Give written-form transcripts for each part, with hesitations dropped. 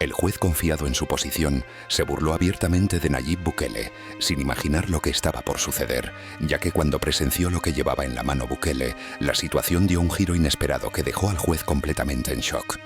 El juez, confiado en su posición, se burló abiertamente de Nayib Bukele, sin imaginar lo que estaba por suceder, ya que cuando presenció lo que llevaba en la mano Bukele, la situación dio un giro inesperado que dejó al juez completamente en shock.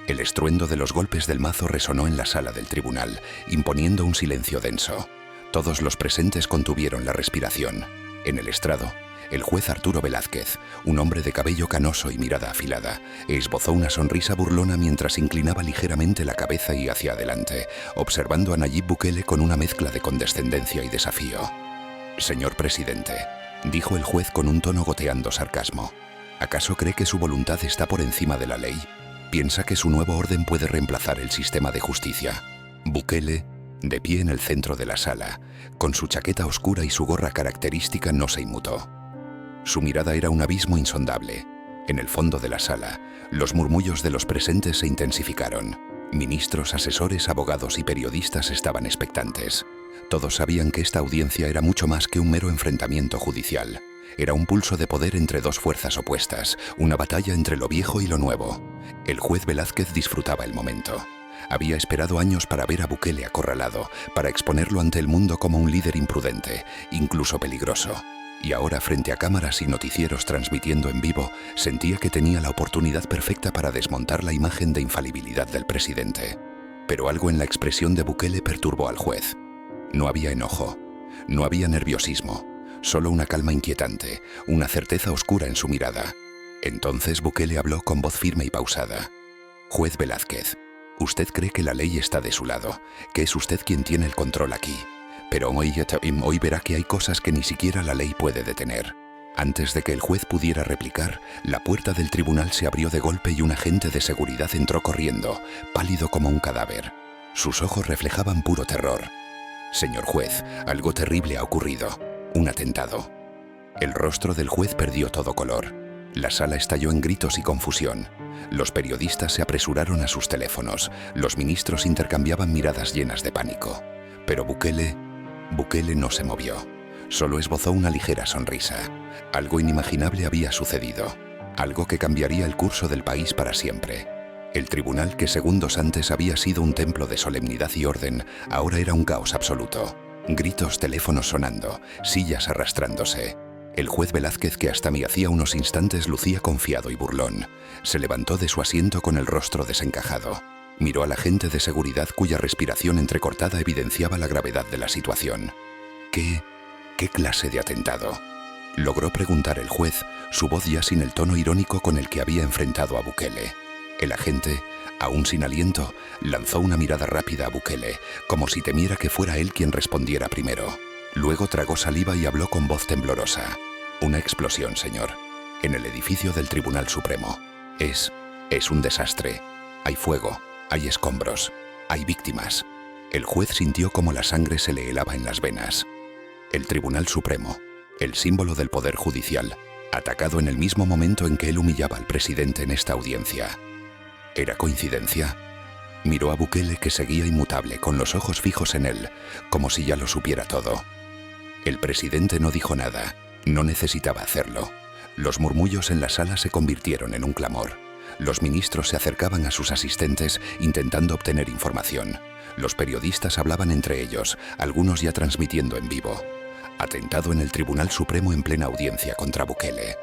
El estruendo de los golpes del mazo resonó en la sala del tribunal, imponiendo un silencio denso. Todos los presentes contuvieron la respiración. En el estrado, el juez Arturo Velázquez, un hombre de cabello canoso y mirada afilada, esbozó una sonrisa burlona mientras inclinaba ligeramente la cabeza y hacia adelante, observando a Nayib Bukele con una mezcla de condescendencia y desafío. «Señor presidente», dijo el juez con un tono goteando sarcasmo, «¿acaso cree que su voluntad está por encima de la ley? ¿Piensa que su nuevo orden puede reemplazar el sistema de justicia?» Bukele, de pie en el centro de la sala, con su chaqueta oscura y su gorra característica, no se inmutó. Su mirada era un abismo insondable. En el fondo de la sala, los murmullos de los presentes se intensificaron. Ministros, asesores, abogados y periodistas estaban expectantes. Todos sabían que esta audiencia era mucho más que un mero enfrentamiento judicial. Era un pulso de poder entre dos fuerzas opuestas, una batalla entre lo viejo y lo nuevo. El juez Velázquez disfrutaba el momento. Había esperado años para ver a Bukele acorralado, para exponerlo ante el mundo como un líder imprudente, incluso peligroso. Y ahora, frente a cámaras y noticieros transmitiendo en vivo, sentía que tenía la oportunidad perfecta para desmontar la imagen de infalibilidad del presidente. Pero algo en la expresión de Bukele perturbó al juez. No había enojo, no había nerviosismo, solo una calma inquietante, una certeza oscura en su mirada. Entonces Bukele habló con voz firme y pausada. «Juez Velázquez, usted cree que la ley está de su lado, que es usted quien tiene el control aquí. Pero hoy verá que hay cosas que ni siquiera la ley puede detener». Antes de que el juez pudiera replicar, la puerta del tribunal se abrió de golpe y un agente de seguridad entró corriendo, pálido como un cadáver. Sus ojos reflejaban puro terror. «Señor juez, algo terrible ha ocurrido. Un atentado». El rostro del juez perdió todo color. La sala estalló en gritos y confusión. Los periodistas se apresuraron a sus teléfonos. Los ministros intercambiaban miradas llenas de pánico. Pero Bukele no se movió. Solo esbozó una ligera sonrisa. Algo inimaginable había sucedido. Algo que cambiaría el curso del país para siempre. El tribunal, que segundos antes había sido un templo de solemnidad y orden, ahora era un caos absoluto. Gritos, teléfonos sonando, sillas arrastrándose. El juez Velázquez, que hasta hacía unos instantes lucía confiado y burlón, se levantó de su asiento con el rostro desencajado. Miró al agente de seguridad cuya respiración entrecortada evidenciaba la gravedad de la situación. ¿Qué clase de atentado?, logró preguntar el juez, su voz ya sin el tono irónico con el que había enfrentado a Bukele. El agente, aún sin aliento, lanzó una mirada rápida a Bukele, como si temiera que fuera él quien respondiera primero. Luego tragó saliva y habló con voz temblorosa. «Una explosión, señor, en el edificio del Tribunal Supremo. Es un desastre. Hay fuego, hay escombros, hay víctimas». El juez sintió como la sangre se le helaba en las venas. El Tribunal Supremo, el símbolo del poder judicial, atacado en el mismo momento en que él humillaba al presidente en esta audiencia. ¿Era coincidencia? Miró a Bukele, que seguía inmutable, con los ojos fijos en él, como si ya lo supiera todo. El presidente no dijo nada, no necesitaba hacerlo. Los murmullos en la sala se convirtieron en un clamor. Los ministros se acercaban a sus asistentes intentando obtener información. Los periodistas hablaban entre ellos, algunos ya transmitiendo en vivo. Atentado en el Tribunal Supremo en plena audiencia contra Bukele.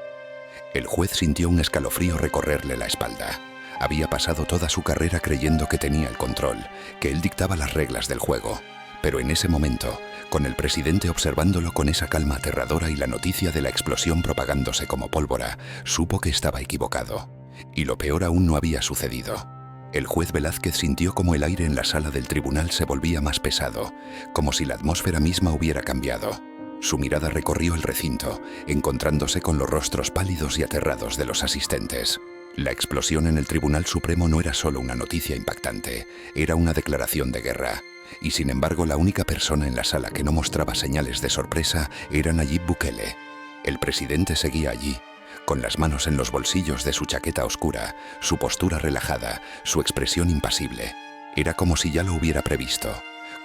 El juez sintió un escalofrío recorrerle la espalda. Había pasado toda su carrera creyendo que tenía el control, que él dictaba las reglas del juego. Pero en ese momento, con el presidente observándolo con esa calma aterradora y la noticia de la explosión propagándose como pólvora, supo que estaba equivocado. Y lo peor aún no había sucedido. El juez Velázquez sintió como el aire en la sala del tribunal se volvía más pesado, como si la atmósfera misma hubiera cambiado. Su mirada recorrió el recinto, encontrándose con los rostros pálidos y aterrados de los asistentes. La explosión en el Tribunal Supremo no era solo una noticia impactante, era una declaración de guerra. Y sin embargo, la única persona en la sala que no mostraba señales de sorpresa era Nayib Bukele. El presidente seguía allí, con las manos en los bolsillos de su chaqueta oscura, su postura relajada, su expresión impasible. Era como si ya lo hubiera previsto,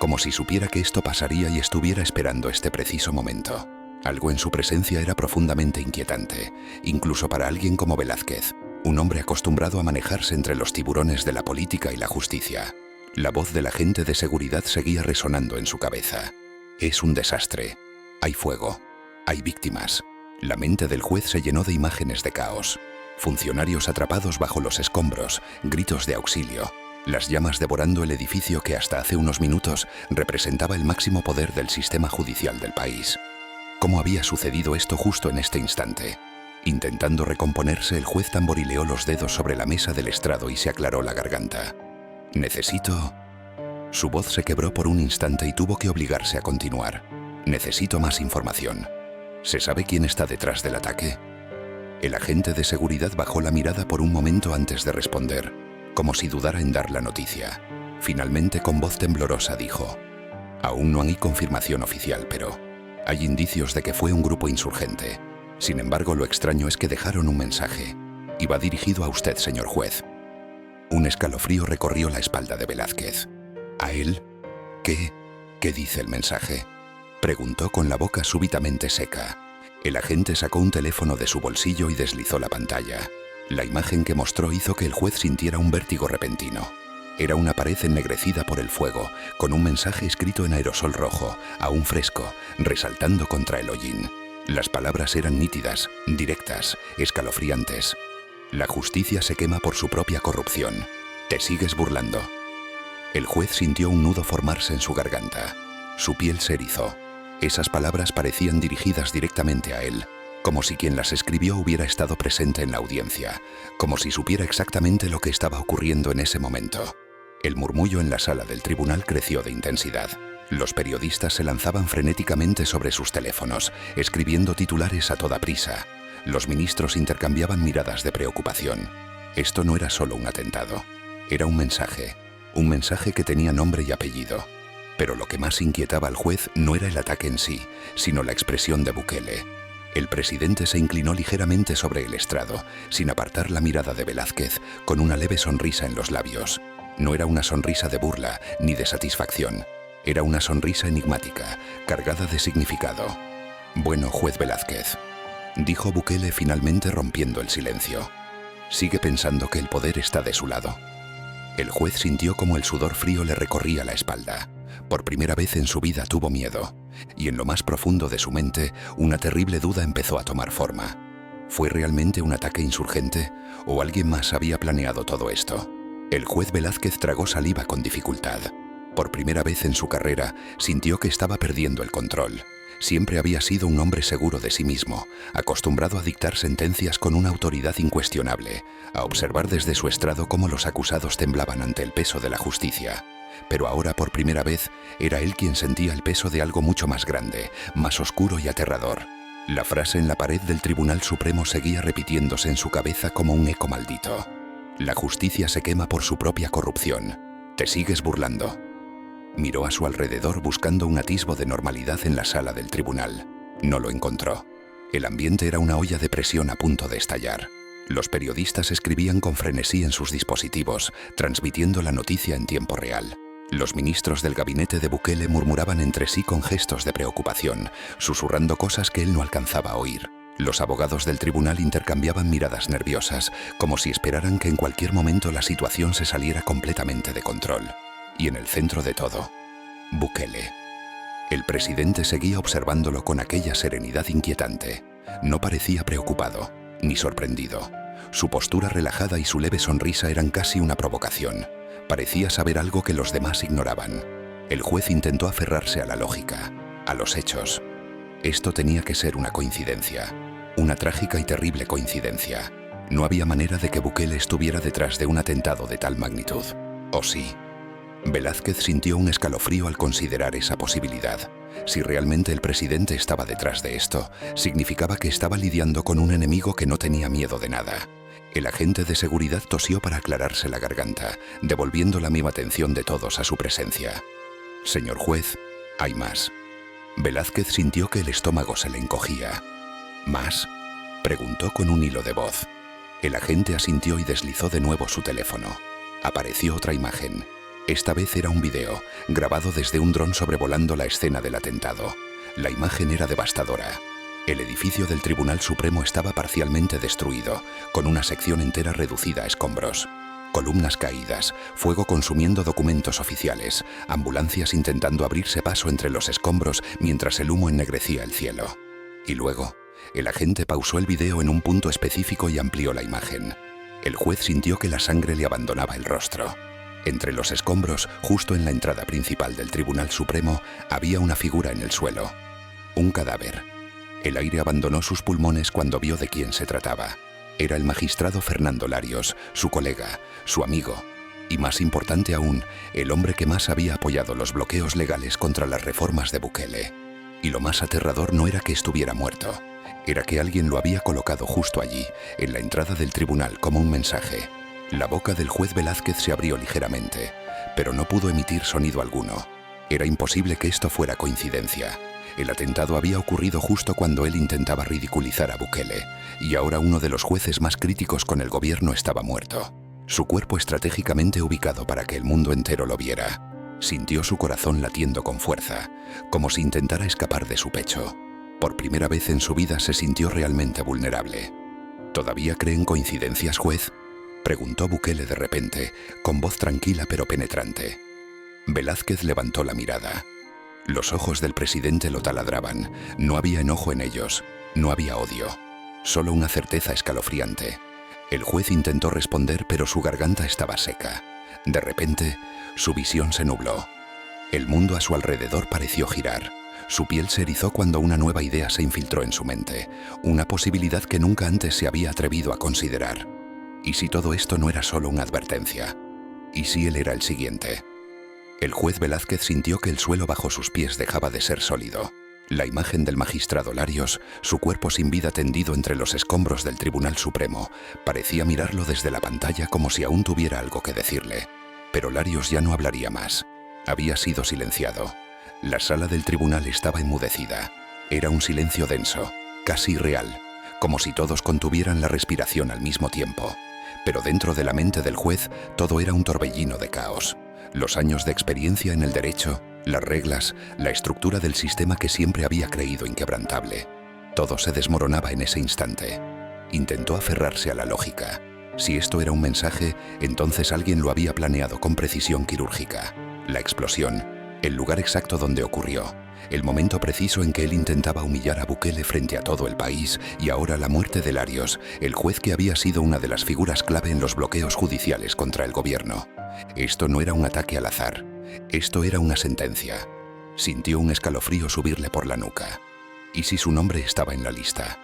como si supiera que esto pasaría y estuviera esperando este preciso momento. Algo en su presencia era profundamente inquietante, incluso para alguien como Velázquez, un hombre acostumbrado a manejarse entre los tiburones de la política y la justicia. La voz del agente de seguridad seguía resonando en su cabeza. Es un desastre. Hay fuego. Hay víctimas. La mente del juez se llenó de imágenes de caos. Funcionarios atrapados bajo los escombros, gritos de auxilio, las llamas devorando el edificio que hasta hace unos minutos representaba el máximo poder del sistema judicial del país. ¿Cómo había sucedido esto justo en este instante? Intentando recomponerse, el juez tamborileó los dedos sobre la mesa del estrado y se aclaró la garganta. Necesito... Su voz se quebró por un instante y tuvo que obligarse a continuar. Necesito más información. ¿Se sabe quién está detrás del ataque? El agente de seguridad bajó la mirada por un momento antes de responder, como si dudara en dar la noticia. Finalmente, con voz temblorosa, dijo: aún no hay confirmación oficial, pero hay indicios de que fue un grupo insurgente. Sin embargo, lo extraño es que dejaron un mensaje. Iba dirigido a usted, señor juez. Un escalofrío recorrió la espalda de Velázquez. ¿A él? ¿Qué dice el mensaje?, preguntó con la boca súbitamente seca. El agente sacó un teléfono de su bolsillo y deslizó la pantalla. La imagen que mostró hizo que el juez sintiera un vértigo repentino. Era una pared ennegrecida por el fuego, con un mensaje escrito en aerosol rojo, aún fresco, resaltando contra el hollín. Las palabras eran nítidas, directas, escalofriantes. La justicia se quema por su propia corrupción. Te sigues burlando. El juez sintió un nudo formarse en su garganta. Su piel se erizó. Esas palabras parecían dirigidas directamente a él, como si quien las escribió hubiera estado presente en la audiencia, como si supiera exactamente lo que estaba ocurriendo en ese momento. El murmullo en la sala del tribunal creció de intensidad. Los periodistas se lanzaban frenéticamente sobre sus teléfonos, escribiendo titulares a toda prisa. Los ministros intercambiaban miradas de preocupación. Esto no era solo un atentado, era un mensaje que tenía nombre y apellido. Pero lo que más inquietaba al juez no era el ataque en sí, sino la expresión de Bukele. El presidente se inclinó ligeramente sobre el estrado, sin apartar la mirada de Velázquez, con una leve sonrisa en los labios. No era una sonrisa de burla ni de satisfacción. Era una sonrisa enigmática, cargada de significado. Bueno, juez Velázquez, dijo Bukele finalmente rompiendo el silencio. Sigue pensando que el poder está de su lado. El juez sintió como el sudor frío le recorría la espalda. Por primera vez en su vida tuvo miedo, y en lo más profundo de su mente, una terrible duda empezó a tomar forma. ¿Fue realmente un ataque insurgente o alguien más había planeado todo esto? El juez Velázquez tragó saliva con dificultad. Por primera vez en su carrera, sintió que estaba perdiendo el control. Siempre había sido un hombre seguro de sí mismo, acostumbrado a dictar sentencias con una autoridad incuestionable, a observar desde su estrado cómo los acusados temblaban ante el peso de la justicia. Pero ahora, por primera vez, era él quien sentía el peso de algo mucho más grande, más oscuro y aterrador. La frase en la pared del Tribunal Supremo seguía repitiéndose en su cabeza como un eco maldito. La justicia se quema por su propia corrupción. Te sigues burlando. Miró a su alrededor buscando un atisbo de normalidad en la sala del tribunal. No lo encontró. El ambiente era una olla de presión a punto de estallar. Los periodistas escribían con frenesí en sus dispositivos, transmitiendo la noticia en tiempo real. Los ministros del gabinete de Bukele murmuraban entre sí con gestos de preocupación, susurrando cosas que él no alcanzaba a oír. Los abogados del tribunal intercambiaban miradas nerviosas, como si esperaran que en cualquier momento la situación se saliera completamente de control. Y en el centro de todo, Bukele. El presidente seguía observándolo con aquella serenidad inquietante. No parecía preocupado, ni sorprendido. Su postura relajada y su leve sonrisa eran casi una provocación. Parecía saber algo que los demás ignoraban. El juez intentó aferrarse a la lógica, a los hechos. Esto tenía que ser una coincidencia, una trágica y terrible coincidencia. No había manera de que Bukele estuviera detrás de un atentado de tal magnitud. ¿O sí? Velázquez sintió un escalofrío al considerar esa posibilidad. Si realmente el presidente estaba detrás de esto, significaba que estaba lidiando con un enemigo que no tenía miedo de nada. El agente de seguridad tosió para aclararse la garganta, devolviendo la misma atención de todos a su presencia. Señor juez, hay más. Velázquez sintió que el estómago se le encogía. ¿Más?, preguntó con un hilo de voz. El agente asintió y deslizó de nuevo su teléfono. Apareció otra imagen. Esta vez era un video, grabado desde un dron sobrevolando la escena del atentado. La imagen era devastadora. El edificio del Tribunal Supremo estaba parcialmente destruido, con una sección entera reducida a escombros. Columnas caídas, fuego consumiendo documentos oficiales, ambulancias intentando abrirse paso entre los escombros mientras el humo ennegrecía el cielo. Y luego, el agente pausó el video en un punto específico y amplió la imagen. El juez sintió que la sangre le abandonaba el rostro. Entre los escombros, justo en la entrada principal del Tribunal Supremo, había una figura en el suelo. Un cadáver. El aire abandonó sus pulmones cuando vio de quién se trataba. Era el magistrado Fernando Larios, su colega, su amigo, y más importante aún, el hombre que más había apoyado los bloqueos legales contra las reformas de Bukele. Y lo más aterrador no era que estuviera muerto, era que alguien lo había colocado justo allí, en la entrada del tribunal, como un mensaje. La boca del juez Velázquez se abrió ligeramente, pero no pudo emitir sonido alguno. Era imposible que esto fuera coincidencia. El atentado había ocurrido justo cuando él intentaba ridiculizar a Bukele, y ahora uno de los jueces más críticos con el gobierno estaba muerto. Su cuerpo estratégicamente ubicado para que el mundo entero lo viera. Sintió su corazón latiendo con fuerza, como si intentara escapar de su pecho. Por primera vez en su vida se sintió realmente vulnerable. ¿Todavía cree en coincidencias, juez?, preguntó Bukele de repente, con voz tranquila pero penetrante. Velázquez levantó la mirada. Los ojos del presidente lo taladraban. No había enojo en ellos, no había odio, solo una certeza escalofriante. El juez intentó responder, pero su garganta estaba seca. De repente, su visión se nubló. El mundo a su alrededor pareció girar. Su piel se erizó cuando una nueva idea se infiltró en su mente, una posibilidad que nunca antes se había atrevido a considerar. ¿Y si todo esto no era solo una advertencia? ¿Y si él era el siguiente? El juez Velázquez sintió que el suelo bajo sus pies dejaba de ser sólido. La imagen del magistrado Larios, su cuerpo sin vida tendido entre los escombros del Tribunal Supremo, parecía mirarlo desde la pantalla como si aún tuviera algo que decirle. Pero Larios ya no hablaría más. Había sido silenciado. La sala del tribunal estaba enmudecida. Era un silencio denso, casi irreal, como si todos contuvieran la respiración al mismo tiempo. Pero dentro de la mente del juez todo era un torbellino de caos. Los años de experiencia en el derecho, las reglas, la estructura del sistema que siempre había creído inquebrantable. Todo se desmoronaba en ese instante. Intentó aferrarse a la lógica. Si esto era un mensaje, entonces alguien lo había planeado con precisión quirúrgica. La explosión, el lugar exacto donde ocurrió, el momento preciso en que él intentaba humillar a Bukele frente a todo el país, y ahora la muerte de Larios, el juez que había sido una de las figuras clave en los bloqueos judiciales contra el gobierno. Esto no era un ataque al azar, esto era una sentencia. Sintió un escalofrío subirle por la nuca. ¿Y si su nombre estaba en la lista?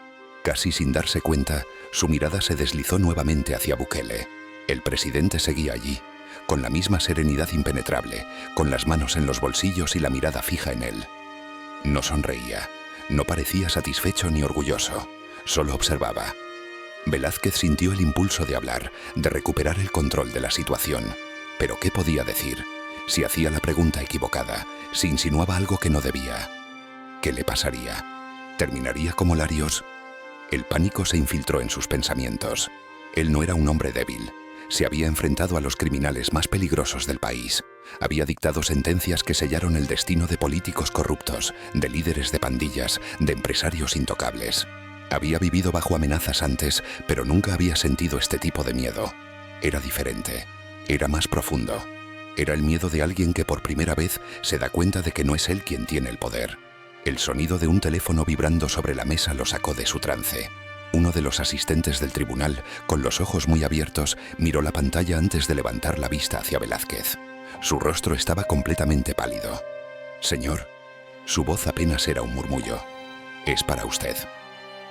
Casi sin darse cuenta, su mirada se deslizó nuevamente hacia Bukele. El presidente seguía allí, con la misma serenidad impenetrable, con las manos en los bolsillos y la mirada fija en él. No sonreía, no parecía satisfecho ni orgulloso, solo observaba. Velázquez sintió el impulso de hablar, de recuperar el control de la situación. Pero ¿qué podía decir? Si hacía la pregunta equivocada, si insinuaba algo que no debía. ¿Qué le pasaría? ¿Terminaría como Larios? El pánico se infiltró en sus pensamientos. Él no era un hombre débil. Se había enfrentado a los criminales más peligrosos del país. Había dictado sentencias que sellaron el destino de políticos corruptos, de líderes de pandillas, de empresarios intocables. Había vivido bajo amenazas antes, pero nunca había sentido este tipo de miedo. Era diferente. Era más profundo. Era el miedo de alguien que por primera vez se da cuenta de que no es él quien tiene el poder. El sonido de un teléfono vibrando sobre la mesa lo sacó de su trance. Uno de los asistentes del tribunal, con los ojos muy abiertos, miró la pantalla antes de levantar la vista hacia Velázquez. Su rostro estaba completamente pálido. «Señor», su voz apenas era un murmullo. «Es para usted».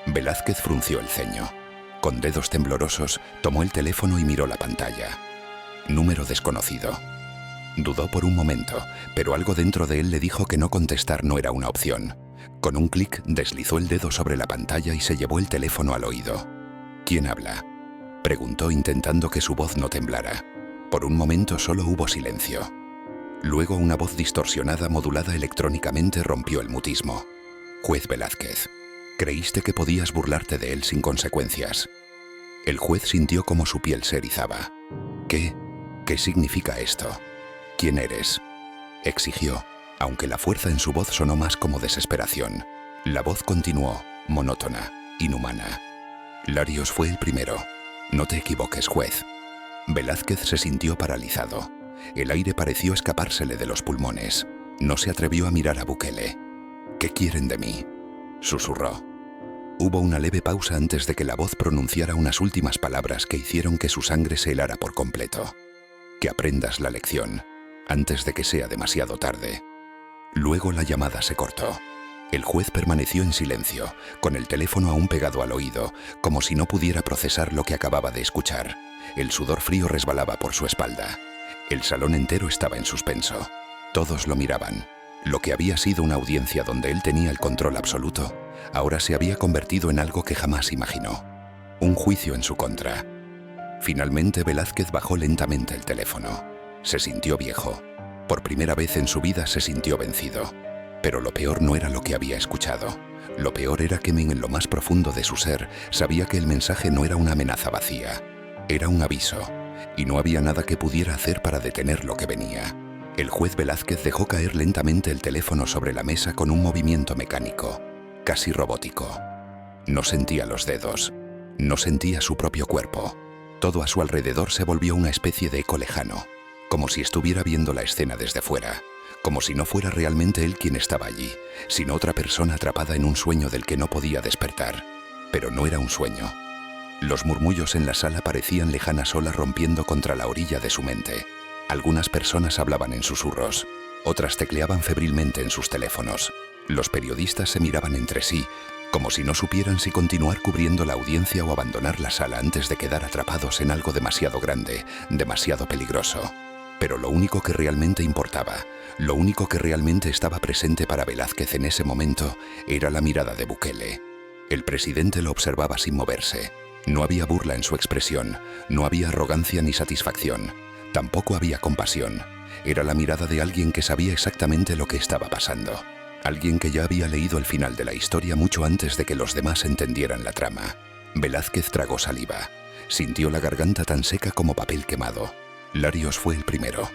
Velázquez frunció el ceño. Con dedos temblorosos, tomó el teléfono y miró la pantalla. Número desconocido. Dudó por un momento, pero algo dentro de él le dijo que no contestar no era una opción. Con un clic, deslizó el dedo sobre la pantalla y se llevó el teléfono al oído. «¿Quién habla?», preguntó intentando que su voz no temblara. Por un momento solo hubo silencio. Luego una voz distorsionada modulada electrónicamente rompió el mutismo. «Juez Velázquez, creíste que podías burlarte de él sin consecuencias». El juez sintió como su piel se erizaba. «¿Qué? ¿Qué significa esto? ¿Quién eres?», exigió, aunque la fuerza en su voz sonó más como desesperación. La voz continuó, monótona, inhumana. «Larios fue el primero. No te equivoques, juez». Velázquez se sintió paralizado. El aire pareció escapársele de los pulmones. No se atrevió a mirar a Bukele. «¿Qué quieren de mí?», susurró. Hubo una leve pausa antes de que la voz pronunciara unas últimas palabras que hicieron que su sangre se helara por completo. «Que aprendas la lección, antes de que sea demasiado tarde». Luego la llamada se cortó. El juez permaneció en silencio, con el teléfono aún pegado al oído, como si no pudiera procesar lo que acababa de escuchar. El sudor frío resbalaba por su espalda. El salón entero estaba en suspenso. Todos lo miraban. Lo que había sido una audiencia donde él tenía el control absoluto, ahora se había convertido en algo que jamás imaginó. Un juicio en su contra. Finalmente Velázquez bajó lentamente el teléfono. Se sintió viejo. Por primera vez en su vida se sintió vencido. Pero lo peor no era lo que había escuchado. Lo peor era que en lo más profundo de su ser sabía que el mensaje no era una amenaza vacía. Era un aviso. Y no había nada que pudiera hacer para detener lo que venía. El juez Velázquez dejó caer lentamente el teléfono sobre la mesa con un movimiento mecánico, casi robótico. No sentía los dedos. No sentía su propio cuerpo. Todo a su alrededor se volvió una especie de eco lejano, como si estuviera viendo la escena desde fuera, como si no fuera realmente él quien estaba allí, sino otra persona atrapada en un sueño del que no podía despertar. Pero no era un sueño. Los murmullos en la sala parecían lejanas olas rompiendo contra la orilla de su mente. Algunas personas hablaban en susurros, otras tecleaban febrilmente en sus teléfonos. Los periodistas se miraban entre sí, como si no supieran si continuar cubriendo la audiencia o abandonar la sala antes de quedar atrapados en algo demasiado grande, demasiado peligroso. Pero lo único que realmente importaba, lo único que realmente estaba presente para Velázquez en ese momento, era la mirada de Bukele. El presidente lo observaba sin moverse. No había burla en su expresión, no había arrogancia ni satisfacción. Tampoco había compasión. Era la mirada de alguien que sabía exactamente lo que estaba pasando. Alguien que ya había leído el final de la historia mucho antes de que los demás entendieran la trama. Velázquez tragó saliva. Sintió la garganta tan seca como papel quemado. Larios fue el primero.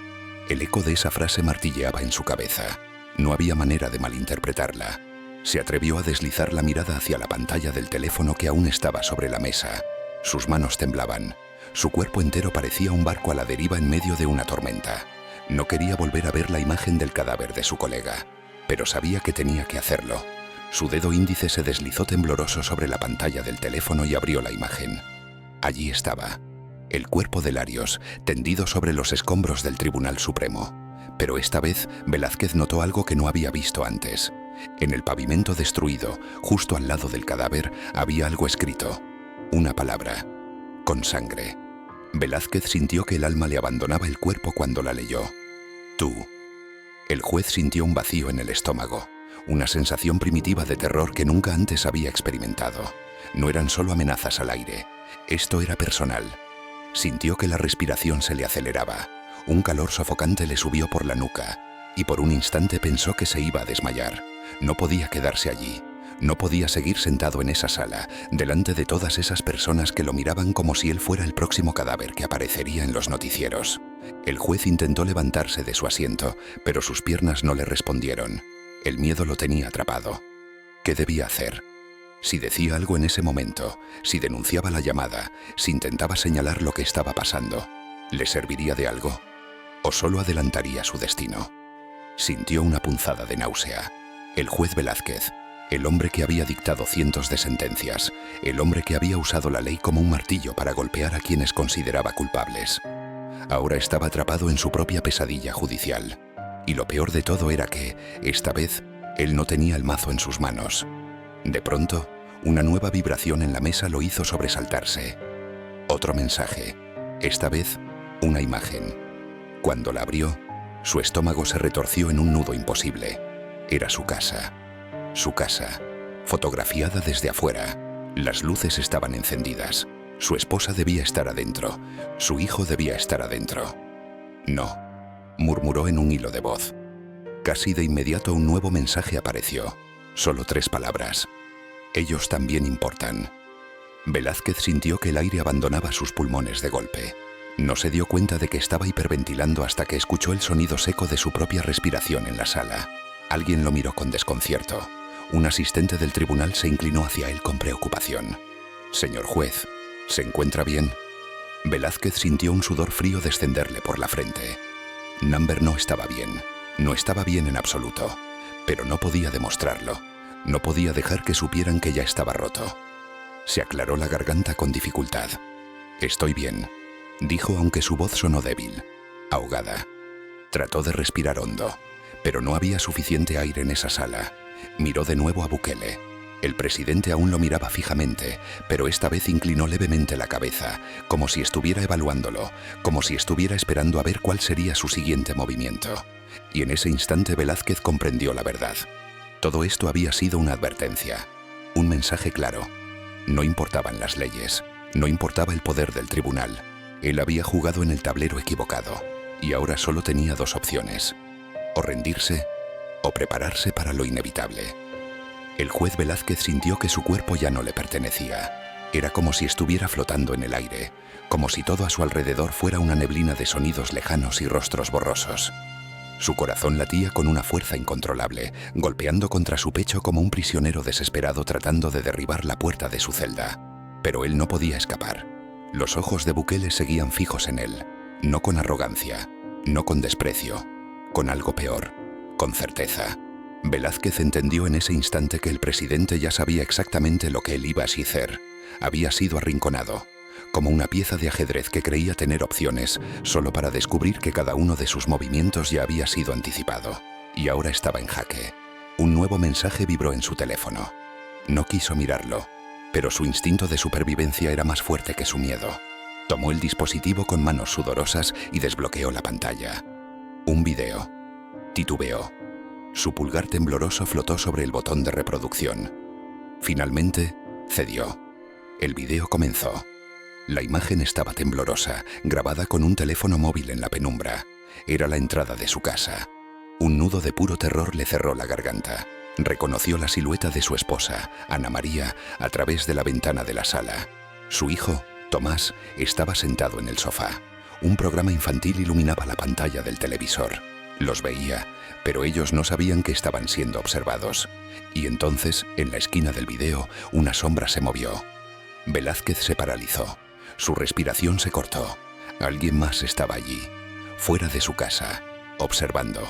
El eco de esa frase martilleaba en su cabeza. No había manera de malinterpretarla. Se atrevió a deslizar la mirada hacia la pantalla del teléfono que aún estaba sobre la mesa. Sus manos temblaban. Su cuerpo entero parecía un barco a la deriva en medio de una tormenta. No quería volver a ver la imagen del cadáver de su colega, pero sabía que tenía que hacerlo. Su dedo índice se deslizó tembloroso sobre la pantalla del teléfono y abrió la imagen. Allí estaba, el cuerpo de Larios, tendido sobre los escombros del Tribunal Supremo. Pero esta vez Velázquez notó algo que no había visto antes. En el pavimento destruido, justo al lado del cadáver, había algo escrito. Una palabra. Con sangre. Velázquez sintió que el alma le abandonaba el cuerpo cuando la leyó. Tú. El juez sintió un vacío en el estómago, una sensación primitiva de terror que nunca antes había experimentado. No eran solo amenazas al aire, esto era personal. Sintió que la respiración se le aceleraba, un calor sofocante le subió por la nuca, y por un instante pensó que se iba a desmayar. No podía quedarse allí. No podía seguir sentado en esa sala, delante de todas esas personas que lo miraban como si él fuera el próximo cadáver que aparecería en los noticieros. El juez intentó levantarse de su asiento, pero sus piernas no le respondieron. El miedo lo tenía atrapado. ¿Qué debía hacer? Si decía algo en ese momento, si denunciaba la llamada, si intentaba señalar lo que estaba pasando, ¿le serviría de algo? ¿O solo adelantaría su destino? Sintió una punzada de náusea. El juez Velázquez, el hombre que había dictado cientos de sentencias, el hombre que había usado la ley como un martillo para golpear a quienes consideraba culpables. Ahora estaba atrapado en su propia pesadilla judicial. Y lo peor de todo era que, esta vez, él no tenía el mazo en sus manos. De pronto, una nueva vibración en la mesa lo hizo sobresaltarse. Otro mensaje. Esta vez, una imagen. Cuando la abrió, su estómago se retorció en un nudo imposible. Era su casa. Su casa, fotografiada desde afuera. Las luces estaban encendidas. Su esposa debía estar adentro. Su hijo debía estar adentro. No, murmuró en un hilo de voz. Casi de inmediato un nuevo mensaje apareció. Solo 3 palabras. Ellos también importan. Velázquez sintió que el aire abandonaba sus pulmones de golpe. No se dio cuenta de que estaba hiperventilando hasta que escuchó el sonido seco de su propia respiración en la sala. Alguien lo miró con desconcierto. Un asistente del tribunal se inclinó hacia él con preocupación. «Señor juez, ¿se encuentra bien?» Velázquez sintió un sudor frío descenderle por la frente. Number no estaba bien. No estaba bien en absoluto. Pero no podía demostrarlo. No podía dejar que supieran que ya estaba roto. Se aclaró la garganta con dificultad. «Estoy bien», dijo, aunque su voz sonó débil, ahogada. Trató de respirar hondo, pero no había suficiente aire en esa sala. Miró de nuevo a Bukele. El presidente aún lo miraba fijamente, pero esta vez inclinó levemente la cabeza, como si estuviera evaluándolo, como si estuviera esperando a ver cuál sería su siguiente movimiento. Y en ese instante Velázquez comprendió la verdad. Todo esto había sido una advertencia, un mensaje claro. No importaban las leyes, no importaba el poder del tribunal. Él había jugado en el tablero equivocado, y ahora solo tenía dos opciones: o rendirse, o prepararse para lo inevitable. El juez Velázquez sintió que su cuerpo ya no le pertenecía. Era como si estuviera flotando en el aire, como si todo a su alrededor fuera una neblina de sonidos lejanos y rostros borrosos. Su corazón latía con una fuerza incontrolable, golpeando contra su pecho como un prisionero desesperado tratando de derribar la puerta de su celda. Pero él no podía escapar. Los ojos de Bukele seguían fijos en él, no con arrogancia, no con desprecio, con algo peor, con certeza. Velázquez entendió en ese instante que el presidente ya sabía exactamente lo que él iba a hacer. Había sido arrinconado, como una pieza de ajedrez que creía tener opciones, solo para descubrir que cada uno de sus movimientos ya había sido anticipado. Y ahora estaba en jaque. Un nuevo mensaje vibró en su teléfono. No quiso mirarlo, pero su instinto de supervivencia era más fuerte que su miedo. Tomó el dispositivo con manos sudorosas y desbloqueó la pantalla. Un video. Titubeó. Su pulgar tembloroso flotó sobre el botón de reproducción. Finalmente, cedió. El video comenzó. La imagen estaba temblorosa, grabada con un teléfono móvil en la penumbra. Era la entrada de su casa. Un nudo de puro terror le cerró la garganta. Reconoció la silueta de su esposa, Ana María, a través de la ventana de la sala. Su hijo, Tomás, estaba sentado en el sofá. Un programa infantil iluminaba la pantalla del televisor. Los veía, pero ellos no sabían que estaban siendo observados. Y entonces, en la esquina del video, una sombra se movió. Velázquez se paralizó. Su respiración se cortó. Alguien más estaba allí, fuera de su casa, observando.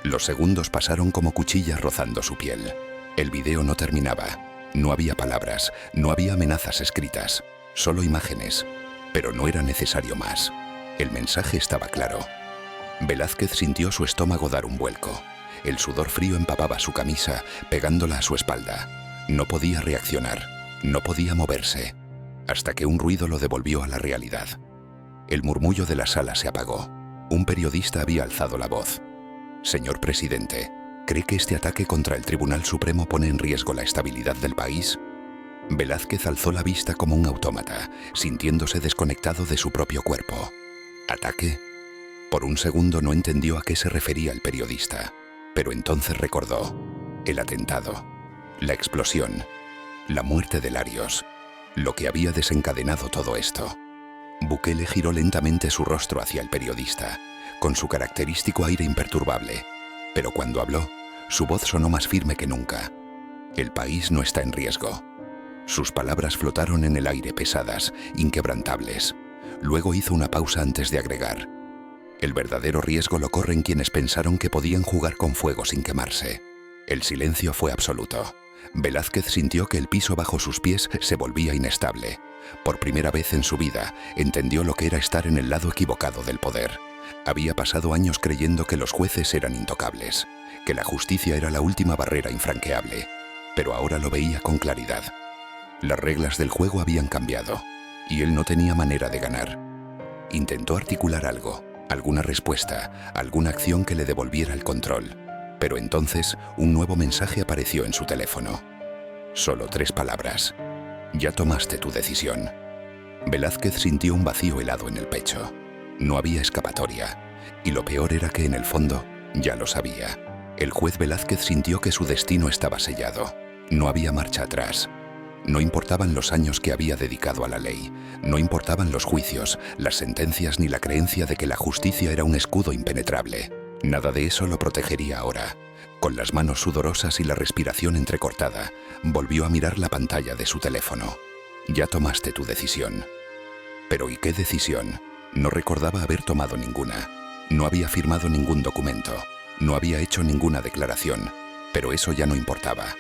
Los segundos pasaron como cuchillas rozando su piel. El video no terminaba. No había palabras, no había amenazas escritas, solo imágenes. Pero no era necesario más. El mensaje estaba claro. Velázquez sintió su estómago dar un vuelco. El sudor frío empapaba su camisa, pegándola a su espalda. No podía reaccionar, no podía moverse, hasta que un ruido lo devolvió a la realidad. El murmullo de la sala se apagó. Un periodista había alzado la voz. «Señor presidente, ¿cree que este ataque contra el Tribunal Supremo pone en riesgo la estabilidad del país?» Velázquez alzó la vista como un autómata, sintiéndose desconectado de su propio cuerpo. ¿Ataque? Por un segundo no entendió a qué se refería el periodista, pero entonces recordó. El atentado, la explosión, la muerte de Larios, lo que había desencadenado todo esto. Bukele giró lentamente su rostro hacia el periodista, con su característico aire imperturbable, pero cuando habló, su voz sonó más firme que nunca. El país no está en riesgo. Sus palabras flotaron en el aire pesadas, inquebrantables. Luego hizo una pausa antes de agregar. El verdadero riesgo lo corren quienes pensaron que podían jugar con fuego sin quemarse. El silencio fue absoluto. Velázquez sintió que el piso bajo sus pies se volvía inestable. Por primera vez en su vida, entendió lo que era estar en el lado equivocado del poder. Había pasado años creyendo que los jueces eran intocables, que la justicia era la última barrera infranqueable, pero ahora lo veía con claridad. Las reglas del juego habían cambiado, y él no tenía manera de ganar. Intentó articular algo, alguna respuesta, alguna acción que le devolviera el control. Pero entonces, un nuevo mensaje apareció en su teléfono. Solo 3 palabras. Ya tomaste tu decisión. Velázquez sintió un vacío helado en el pecho. No había escapatoria. Y lo peor era que en el fondo, ya lo sabía. El juez Velázquez sintió que su destino estaba sellado. No había marcha atrás. No importaban los años que había dedicado a la ley, no importaban los juicios, las sentencias ni la creencia de que la justicia era un escudo impenetrable. Nada de eso lo protegería ahora. Con las manos sudorosas y la respiración entrecortada, volvió a mirar la pantalla de su teléfono. Ya tomaste tu decisión. Pero ¿y qué decisión? No recordaba haber tomado ninguna. No había firmado ningún documento. No había hecho ninguna declaración. Pero eso ya no importaba.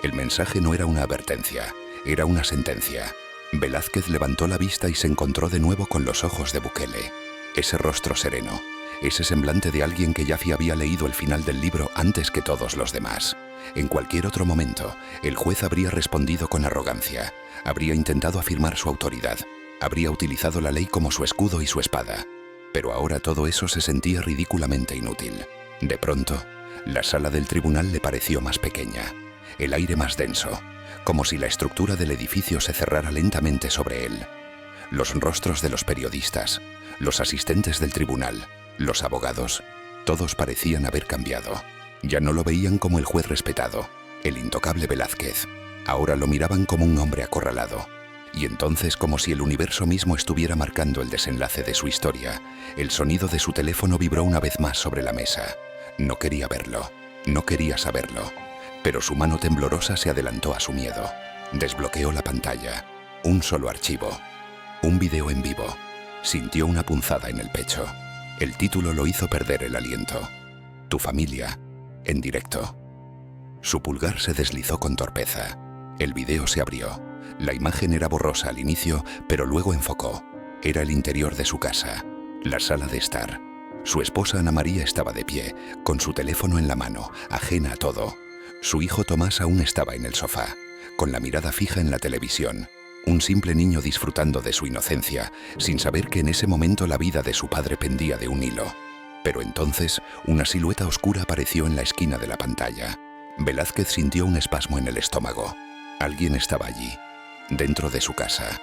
El mensaje no era una advertencia, era una sentencia. Velázquez levantó la vista y se encontró de nuevo con los ojos de Bukele. Ese rostro sereno, ese semblante de alguien que ya había leído el final del libro antes que todos los demás. En cualquier otro momento, el juez habría respondido con arrogancia, habría intentado afirmar su autoridad, habría utilizado la ley como su escudo y su espada. Pero ahora todo eso se sentía ridículamente inútil. De pronto, la sala del tribunal le pareció más pequeña, el aire más denso, como si la estructura del edificio se cerrara lentamente sobre él. Los rostros de los periodistas, los asistentes del tribunal, los abogados, todos parecían haber cambiado. Ya no lo veían como el juez respetado, el intocable Velázquez. Ahora lo miraban como un hombre acorralado. Y entonces, como si el universo mismo estuviera marcando el desenlace de su historia, el sonido de su teléfono vibró una vez más sobre la mesa. No quería verlo, no quería saberlo. Pero su mano temblorosa se adelantó a su miedo. Desbloqueó la pantalla. Un solo archivo. Un video en vivo. Sintió una punzada en el pecho. El título lo hizo perder el aliento. Tu familia, en directo. Su pulgar se deslizó con torpeza. El video se abrió. La imagen era borrosa al inicio, pero luego enfocó. Era el interior de su casa, la sala de estar. Su esposa Ana María estaba de pie, con su teléfono en la mano, ajena a todo. Su hijo Tomás aún estaba en el sofá, con la mirada fija en la televisión. Un simple niño disfrutando de su inocencia, sin saber que en ese momento la vida de su padre pendía de un hilo. Pero entonces, una silueta oscura apareció en la esquina de la pantalla. Velázquez sintió un espasmo en el estómago. Alguien estaba allí, dentro de su casa.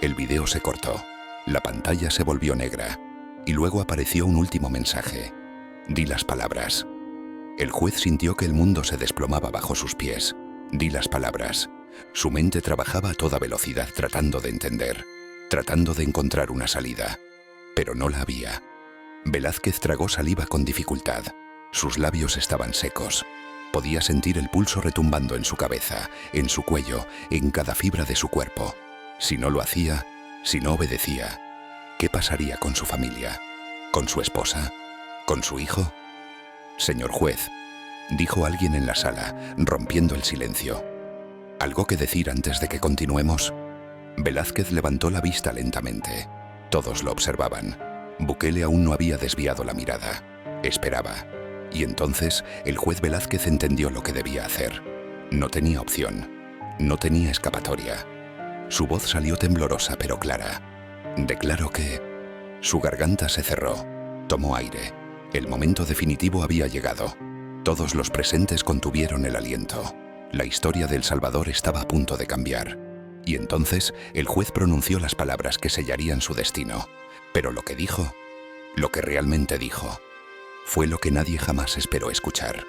El video se cortó. La pantalla se volvió negra. Y luego apareció un último mensaje. Di las palabras. El juez sintió que el mundo se desplomaba bajo sus pies. Di las palabras. Su mente trabajaba a toda velocidad tratando de entender, tratando de encontrar una salida. Pero no la había. Velázquez tragó saliva con dificultad. Sus labios estaban secos. Podía sentir el pulso retumbando en su cabeza, en su cuello, en cada fibra de su cuerpo. Si no lo hacía, si no obedecía, ¿qué pasaría con su familia? ¿Con su esposa? ¿Con su hijo? Señor juez, dijo alguien en la sala, rompiendo el silencio. ¿Algo que decir antes de que continuemos? Velázquez levantó la vista lentamente. Todos lo observaban. Bukele aún no había desviado la mirada. Esperaba. Y entonces el juez Velázquez entendió lo que debía hacer. No tenía opción. No tenía escapatoria. Su voz salió temblorosa pero clara. Declaró que... Su garganta se cerró. Tomó aire. El momento definitivo había llegado. Todos los presentes contuvieron el aliento. La historia del Salvador estaba a punto de cambiar. Y entonces el juez pronunció las palabras que sellarían su destino. Pero lo que dijo, lo que realmente dijo, fue lo que nadie jamás esperó escuchar.